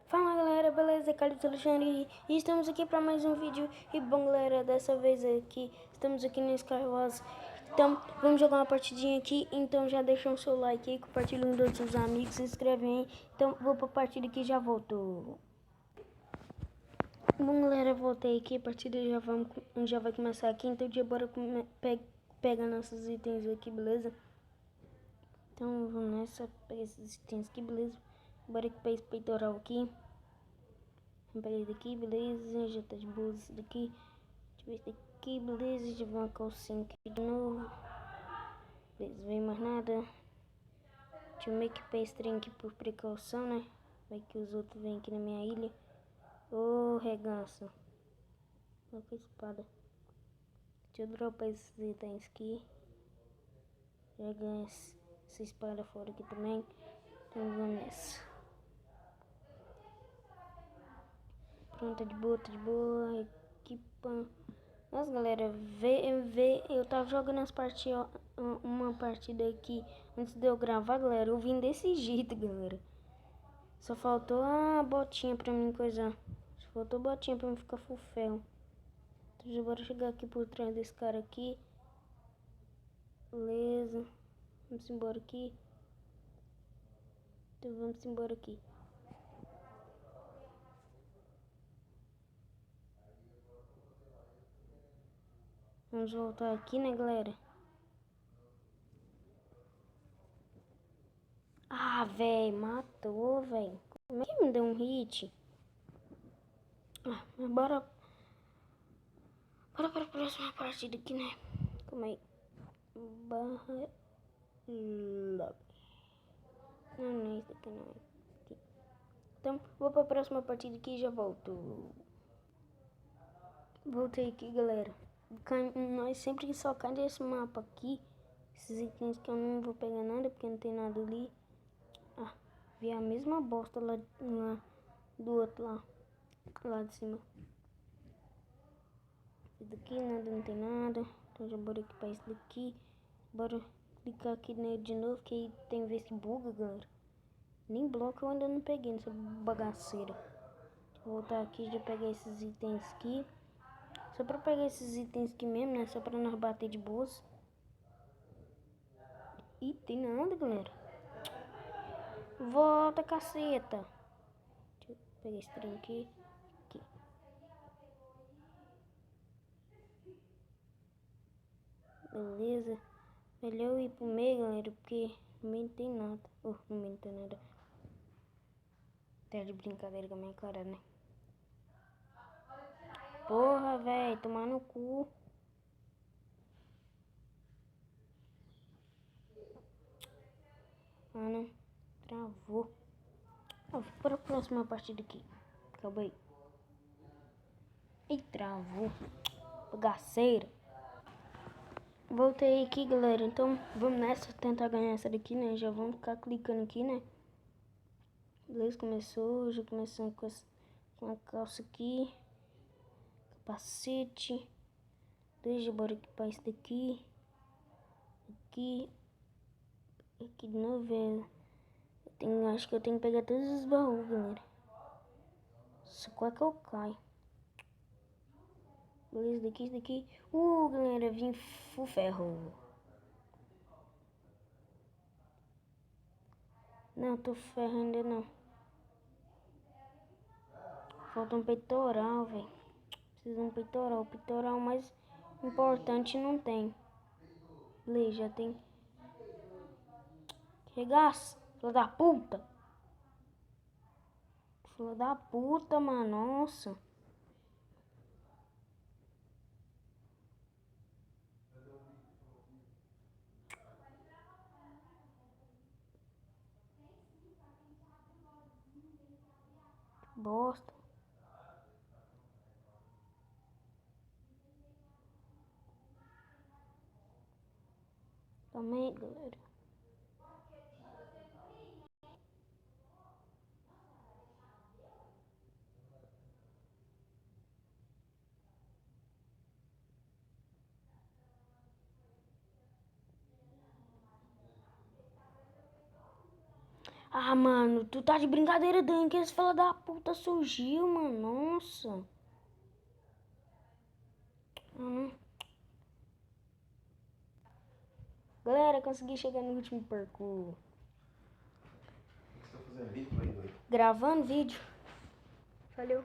Fala galera, beleza? Carlos Alexandre e estamos aqui para mais um vídeo. E bom galera, dessa vez aqui, estamos aqui no Skywars. Então, vamos jogar uma partidinha aqui. Então já deixa o seu like aí, compartilha com todos os amigos, se inscrevem aí. Então, vou pra partida aqui e já volto. Bom galera, voltei aqui, a partida já vai começar aqui. Então já bora pega nossos itens aqui, beleza? Então vamos nessa, pegar esses itens aqui, beleza? Bora aqui pra esse peitoral aqui. Vamos pegar esse daqui, beleza? Já tá de boa esse daqui. Deixa eu ver esse daqui, beleza? Já vou uma calcinha aqui de novo. Beleza, vem mais nada. Deixa eu meio que pegar esse trem aqui por precaução, né? Vai que os outros vêm aqui na minha ilha. Ô, regança. Coloca a espada. Deixa eu dropar esses itens aqui. Já ganha essa espada fora aqui também. Então vamos nessa. Pronto, tá de boa, tá de boa. Equipa. Nossa galera, eu tava jogando uma partida aqui antes de eu gravar, galera. Eu vim desse jeito, galera. Só faltou a botinha pra mim coisar. Só faltou a botinha pra mim ficar full ferro. Então já bora chegar aqui por trás desse cara aqui. Beleza. Vamos embora aqui. Então vamos embora aqui. Vamos voltar aqui, né, galera? Ah, velho, matou, velho. Como é que me deu um hit? Ah, mas bora para a próxima partida aqui, né? Calma aí. Barra lobby. Não é isso aqui, não. Aqui. Então, vou para a próxima partida aqui e já volto. Voltei aqui, galera. Nós sempre só cai desse mapa aqui. Esses itens que eu não vou pegar nada, porque não tem nada ali. Ah, vi a mesma bosta lá do outro lá de cima. Esse daqui nada, não tem nada. Então já bora aqui para esse daqui. Bora clicar aqui nele de novo, que aí tem vez que buga, galera. Nem bloco eu ainda não peguei nessa bagaceira. Vou voltar aqui, já pegar esses itens aqui. Só pra pegar esses itens aqui mesmo, né? Só pra nós bater de boas. Ih, tem nada, galera. Volta, caceta. Deixa eu pegar esse trem aqui. Beleza. Melhor eu ir pro meio, galera, porque no meio não tem nada. No meio não tem nada. Tá de brincadeira com a minha cara, né? Porra, velho, tomar no cu. Ah, não. Travou. Vou para a próxima partida aqui. Acabei. E travou. Bagaceira. Voltei aqui, galera. Então, vamos nessa. Tentar ganhar essa daqui, né? Já vamos ficar clicando aqui, né? Beleza, começou. Já começamos com a calça aqui. Capacete. Deixa bora equipar esse daqui. Aqui. Aqui de novo, acho que eu tenho que pegar todos os baús, galera. Só qual que eu caio. Beleza, esse daqui. Galera, vim full ferro. Não, tô ferro ainda não. Falta um peitoral, velho. Precisa de um peitoral. O peitoral mais importante não tem. Beleza, já tem. Regaça, filha da puta. Filha da puta, mano. Nossa. Bosta. Também, galera. Ah, mano, tu tá de brincadeira, Dan, que esse fila da puta surgiu, mano. Nossa. Uhum. Galera, consegui chegar no último parkour. O que você tá fazendo? Vídeo, Play 2? Gravando vídeo. Valeu.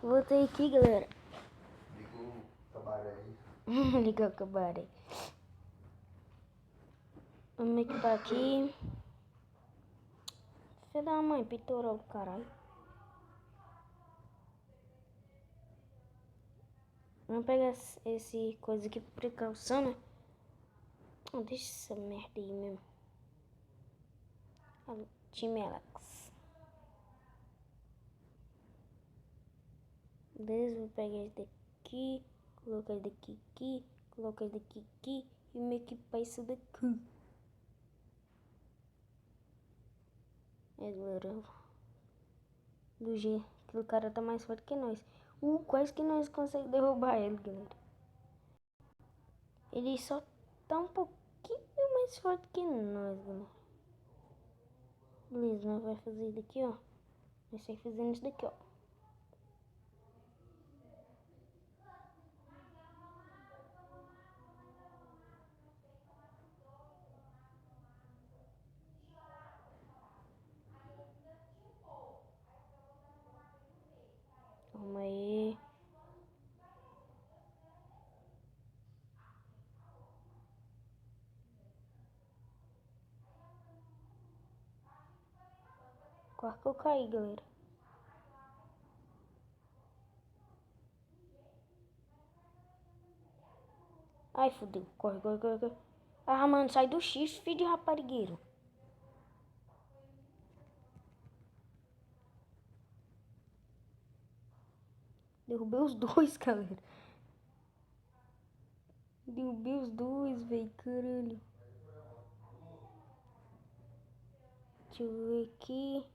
Voltei aqui, galera. Ligou o cabaré aí. Liga o cabaré. Vamos equipar aqui. Filho da mãe, peitoral do caralho. Vamos pegar esse coisa aqui por precaução, né? Oh, deixa essa merda aí mesmo. Time Alex. Beleza, vou pegar esse daqui. Colocar esse daqui aqui. Colocar esse daqui aqui. E me equipar isso daqui. É, galera. Do G. Aquele cara tá mais forte que nós. Quase que nós conseguimos derrubar ele, galera. Ele só tá um pouquinho mais forte que nós, galera. Beleza, nós vai fazer isso daqui, ó. Vai sair fazendo isso daqui, ó. Calma aí. Quase que eu caí, galera. Ai, fodeu. Corre, corre, corre, corre. Ah, mano, sai do X, filho de raparigueiro. Derrubei os dois, galera. Derrubei os dois, velho. Caralho. Deixa eu ver aqui.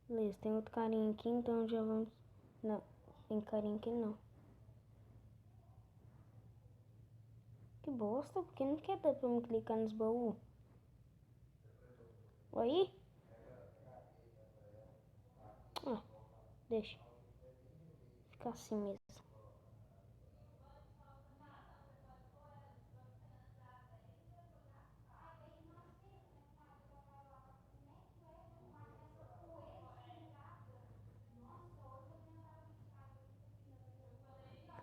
Beleza, tem outro carinha aqui, então já vamos... Não, tem carinha aqui não. Que bosta, porque não quer dar pra me clicar nos baús. Aí? Ah, deixa. Fica assim mesmo.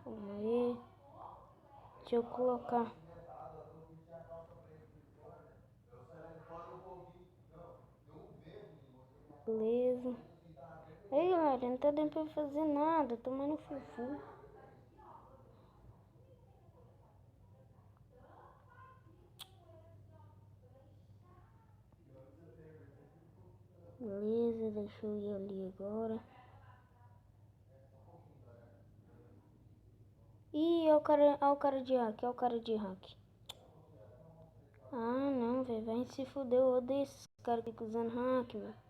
Calma aí. Deixa eu colocar. Beleza. Ei, galera, não tá dando pra fazer nada. Tomando fufu. Beleza, deixa eu ir ali agora. Ih, é o cara de hack, é o cara de hack. Ah, não, velho, vai se fuder. Eu odeio esses caras que ficam usando hack, velho.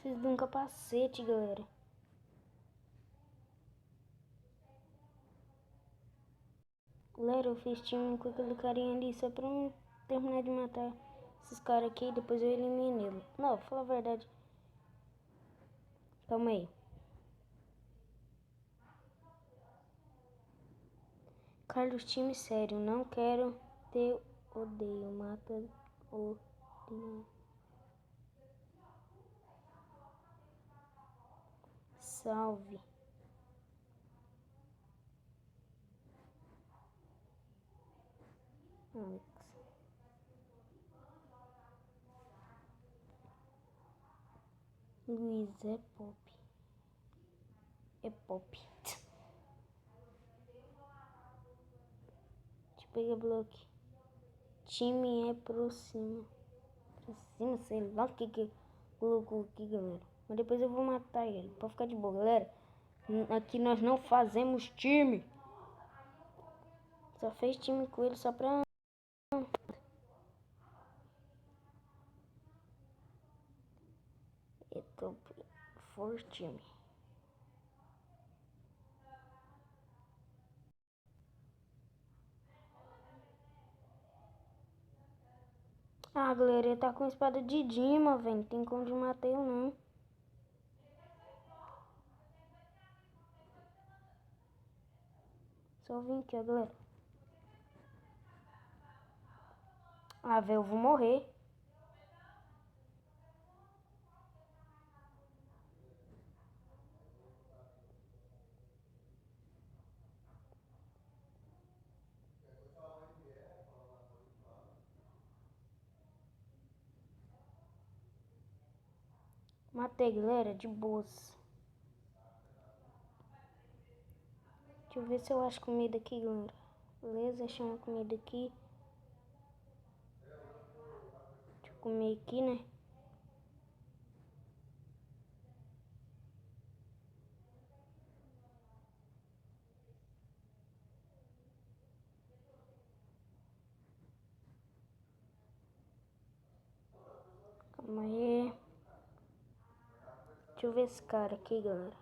Preciso de um capacete, galera. Galera, eu fiz time com aquele carinha ali só pra não terminar de matar esses caras aqui e depois eu elimino ele. Não, fala a verdade. Calma aí. Carlos, time sério. Não quero ter odeio. Mata o... salve. Alex. Luiz é pop. É pop. Deixa eu pegar bloco. Time é pro cima. Pra cima, sei lá o que colocou aqui, galera. Mas depois eu vou matar ele. Pra ficar de boa, galera. Aqui nós não fazemos time. Só fez time com ele só pra... Eu tô for time. Ah, galera, ele tá com espada de Dima, velho. Não tem como de matar ele, não. Só vim aqui, ó, galera. Ah, velho, eu vou morrer. Matei, galera, de boas. Deixa eu ver se eu acho comida aqui, galera. Beleza, achei uma comida aqui. Deixa eu comer aqui, né? Calma aí. Deixa eu ver esse cara aqui, galera.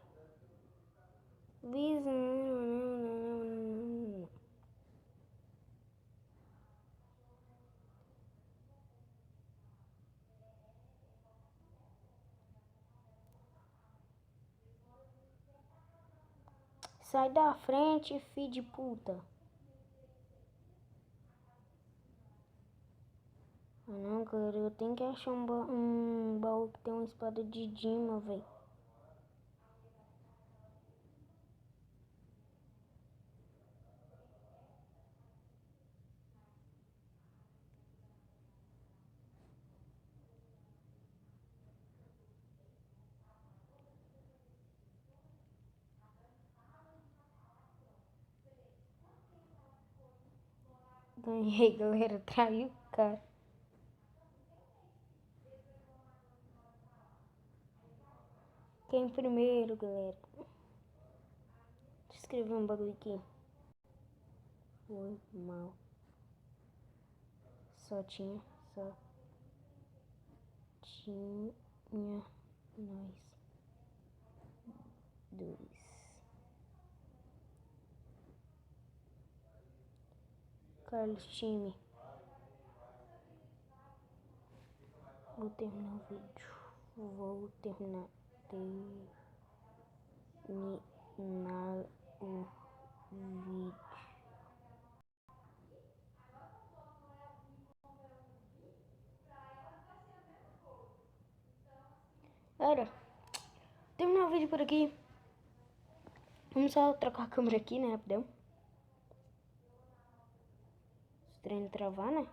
Sai da frente, filho de puta. Ah não, galera, eu tenho que achar um baú que tem uma espada de Dima, velho. Ganhei, galera, traiu o cara. Quem primeiro, galera? Deixa eu escrever um bagulho aqui. Foi mal. Só tinha nós. Dois. Carlos, time. Vou terminar o vídeo. Vou terminar o vídeo. Galera, terminar o vídeo por aqui. Vamos só trocar a câmera aqui, né, rapidão. Se o treino travar, né?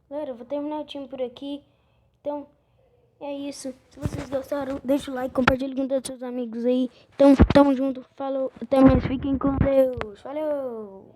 Galera, eu vou terminar o time por aqui. Então, é isso. Se vocês gostaram, deixa o like, compartilha com todos os seus amigos aí. Então, tamo junto. Falou. Até mais. Fiquem com Deus. Valeu.